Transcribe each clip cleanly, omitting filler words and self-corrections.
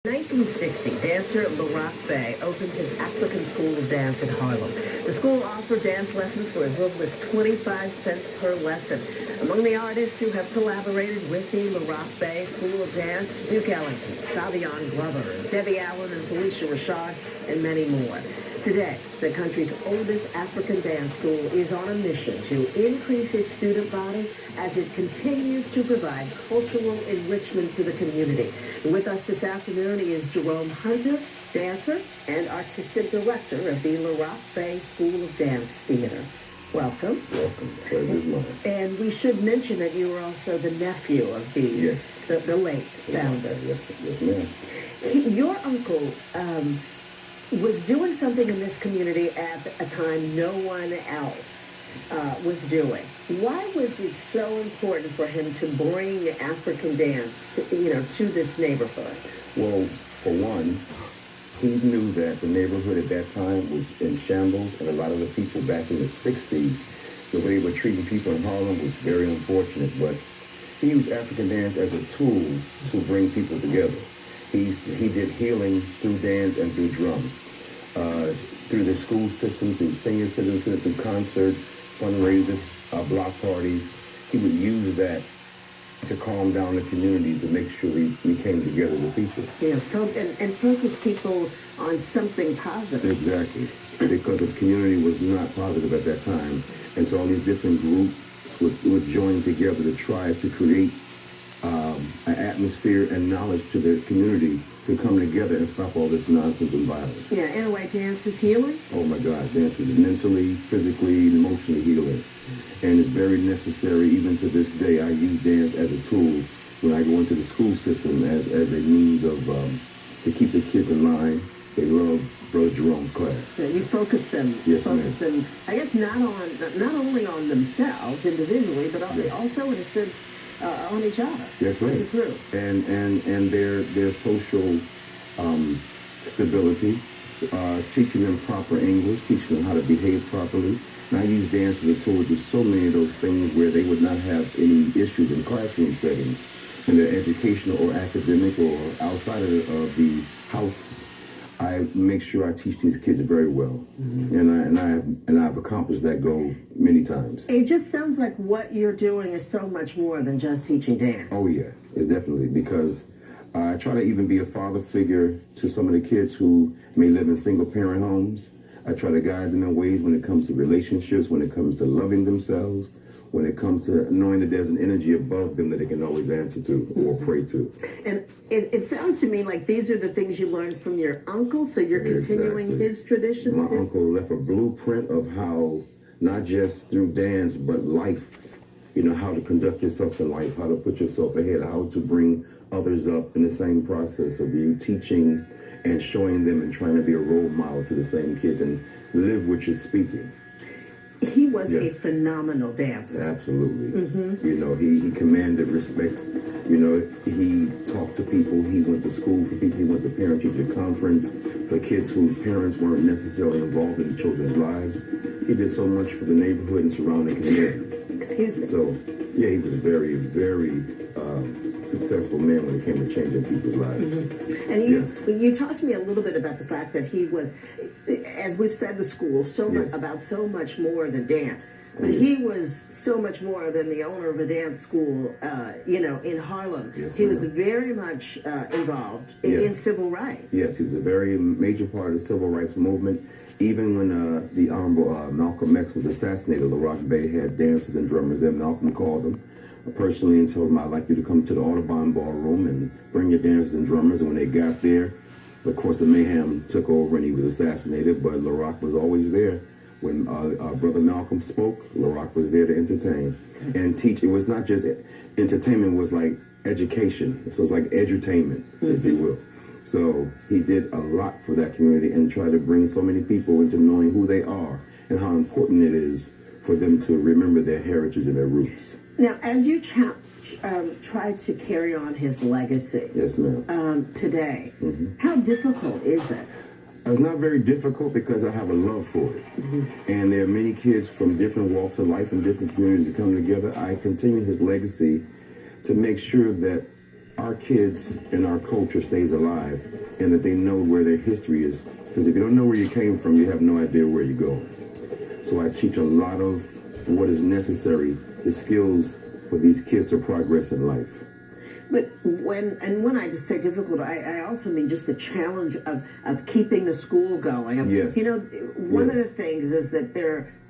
In 1960, dancer LAROCQUE opened his African School of Dance in Harlem. The school offered dance lessons for as little as 25 cents per lesson. Among the artists who have collaborated with the LAROCQUE School of Dance, Duke Ellington, Savion Glover, Debbie Allen, and Felicia Rashad, and many more. Today, the country's oldest African dance school is on a mission to increase its student body as it continues to provide cultural enrichment to the community. With us this afternoon is Jerome Hunter, dancer and artistic director of the LAROCQUE School of Dance Theater. Welcome. Welcome. Pleasure's mine. And we should mention that you are also the nephew of the late founder. Yes, ma'am. Your uncle was doing something in this community at a time no one else was doing. Why was it so important for him to bring African dance, to this neighborhood? Well, for one, he knew that the neighborhood at that time was in shambles, and a lot of the people back in the 60s, the way they were treating people in Harlem was very unfortunate, but he used African dance as a tool to bring people together. He did healing through dance and through drum, through the school system, through senior citizens, through concerts, fundraisers, block parties. He would use that to calm down the communities, to make sure we came together as a people. Yeah, and focus people on something positive. Exactly, because the community was not positive at that time. And so all these different groups would join together to try to create an atmosphere and knowledge to the community to come together and stop all this nonsense and violence. Yeah, in a way, dance is healing? Oh my God, dance is mentally, physically, and emotionally healing. And it's very necessary even to this day. I use dance as a tool when I go into the school system as a means of to keep the kids in line. They love Brother Jerome's class. Yeah, you focus them. Yes, focus them. I guess not only on themselves individually, but also in a sense on each other. That's right. As a group. And their social stability, teaching them proper English, teaching them how to behave properly. And I use dance as a tool to do so many of those things where they would not have any issues in classroom settings, in their educational or academic or outside of the house. I make sure I teach these kids very well, and I've accomplished that goal many times. It just sounds like what you're doing is so much more than just teaching dance. Oh yeah, it's definitely, because I try to even be a father figure to some of the kids who may live in single parent homes. I try to guide them in ways when it comes to relationships, when it comes to loving themselves, when it comes to knowing that there's an energy above them that they can always answer to or pray to. And it sounds to me like these are the things you learned from your uncle, so you're continuing his traditions. My uncle left a blueprint of how, not just through dance, but life, how to conduct yourself in life, how to put yourself ahead, how to bring others up in the same process of you teaching and showing them and trying to be a role model to the same kids and live what you're speaking. He was a phenomenal dancer. Absolutely. He commanded respect. He talked to people. He went to school for people. He went to parent-teacher conference for kids whose parents weren't necessarily involved in the children's lives. He did so much for the neighborhood and surrounding communities. Excuse me. So, yeah, he was a very, very successful man when it came to changing people's lives. And you talked to me a little bit about the fact that he was, as we've said, the school about so much more than dance. But he was so much more than the owner of a dance school, in Harlem. Yes, he was very much involved in civil rights. Yes, he was a very major part of the civil rights movement. Even when the Honorable Malcolm X was assassinated, LAROCQUE had dancers and drummers there. Malcolm called them personally and told them, I'd like you to come to the Audubon Ballroom and bring your dancers and drummers. And when they got there, of course, the mayhem took over and he was assassinated, but LAROCQUE was always there. When Brother Malcolm spoke, LAROCQUE was there to entertain and teach. It was not just entertainment, it was like education. So it was like edutainment, if you will. So he did a lot for that community and tried to bring so many people into knowing who they are and how important it is for them to remember their heritage and their roots. Now, as you try to carry on his legacy, yes, ma'am, today, how difficult is it? It's not very difficult because I have a love for it. And there are many kids from different walks of life and different communities that come together. I continue his legacy to make sure that our kids and our culture stays alive, and that they know where their history is. Because if you don't know where you came from, you have no idea where you're going. So I teach a lot of what is necessary, the skills for these kids to progress in life. But when I just say difficult, I also mean just the challenge of keeping the school going. Yes. You know, one of the things is that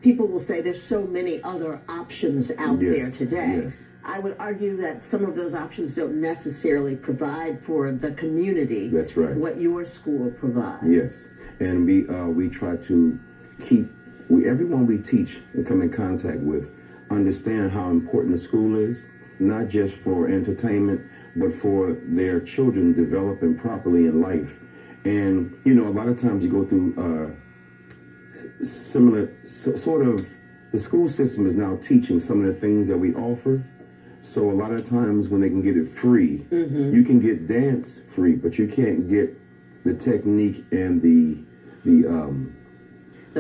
people will say there's so many other options out there today. Yes. I would argue that some of those options don't necessarily provide for the community. That's right. What your school provides. Yes. And we try to keep everyone we teach and come in contact with understand how important the school is, not just for entertainment, but for their children developing properly in life. And, you know, a lot of times you go through the school system is now teaching some of the things that we offer. So a lot of times when they can get it free, you can get dance free, but you can't get the technique and the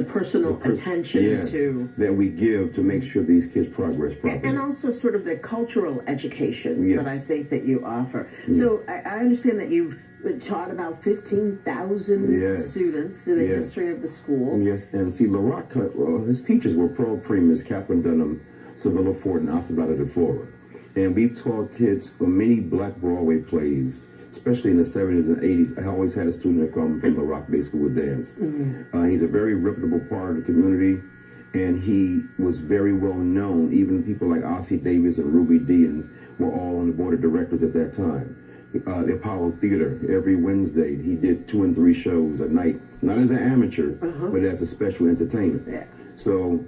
personal attention that we give to make sure these kids progress properly. And also sort of the cultural education that I think that you offer. So I understand that you've taught about 15,000 students in the history of the school. Yes, and see, LAROCQUE, his teachers were Pearl Primus, Catherine Dunham, Sevilla Ford, and Asadata DeFlora. And we've taught kids for many Black Broadway plays, especially in the 70s and 80s. I always had a student that come from LAROCQUE School of Dance. He's a very reputable part of the community, and he was very well known. Even people like Ossie Davis and Ruby D were all on the board of directors at that time. The Apollo Theater, every Wednesday, he did 2 and 3 shows a night, not as an amateur, but as a special entertainment. So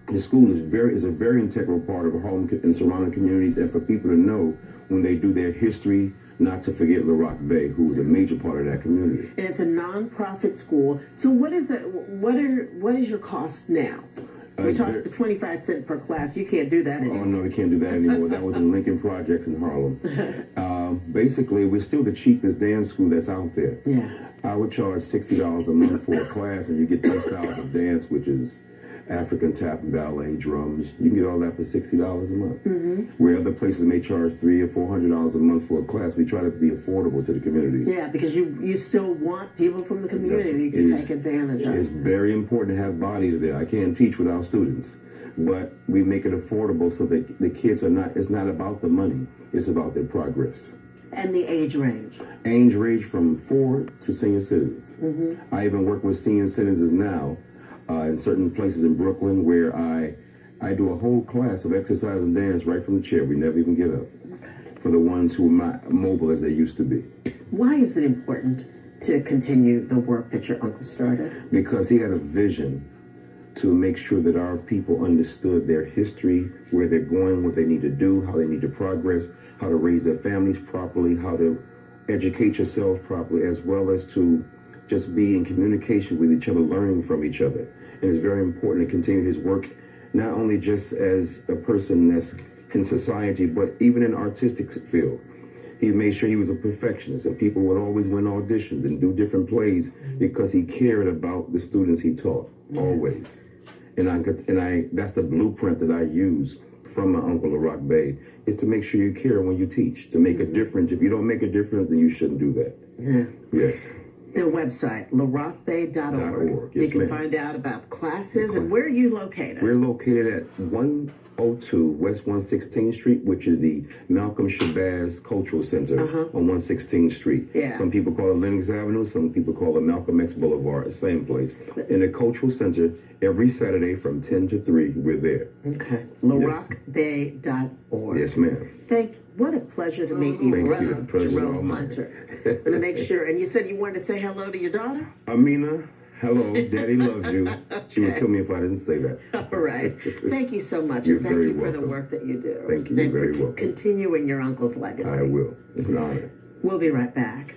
the school is a very integral part of Harlem and surrounding communities, and for people to know when they do their history, not to forget LaRoque Bay, who is a major part of that community. And it's a non-profit school. So what is your cost now? We're talking 25 cents per class. You can't do that anymore. Oh, no, we can't do that anymore. That was in Lincoln Projects in Harlem. Basically, we're still the cheapest dance school that's out there. I would charge $60 a month for a class, and you get 10 styles of dance, which is African tap, ballet, drums. You can get all that for $60 a month. Where other places may charge $300 or $400 a month for a class, we try to be affordable to the community. Yeah, because you still want people from the community to take advantage of it. It's very important to have bodies there. I can't teach without students, but we make it affordable so that the kids it's not about the money, it's about their progress. And the age range? Age range from 4 to senior citizens. I even work with senior citizens now in certain places in Brooklyn where I do a whole class of exercise and dance right from the chair. We never even get up. For the ones who are not mobile as they used to be. Why is it important to continue the work that your uncle started? Because he had a vision to make sure that our people understood their history, where they're going, what they need to do, how they need to progress, how to raise their families properly, how to educate yourself properly, as well as to just be in communication with each other, learning from each other. And it's very important to continue his work, not only just as a person that's in society, but even in the artistic field. He made sure he was a perfectionist, and people would always win auditions and do different plays because he cared about the students he taught, always. And that's the blueprint that I use from my uncle LaRoque Bay, is to make sure you care when you teach, to make a difference. If you don't make a difference, then you shouldn't do that. Yes. Their website, LaRoQUEBay.org. Yes, you can find out about classes. And where are you located? We're located at 102 West 116th Street, which is the Malcolm Shabazz Cultural Center on 116th Street. Some people call it Lenox Avenue. Some people call it Malcolm X Boulevard, the same place. In the Cultural Center, every Saturday from 10 to 3, we're there. Okay. LaRoQUEBay.org. Yes, ma'am. What a pleasure to meet you, brother Jerome Hunter. I'm going to make sure. And you said you wanted to say hello to your daughter? Amina, hello. Daddy loves you. She would kill me if I didn't say that. All right. Thank you so much. You're and thank very you for welcome. the work that you do. Thank you. You're very welcome. Continuing your uncle's legacy. I will. It's an honor. We'll be right back.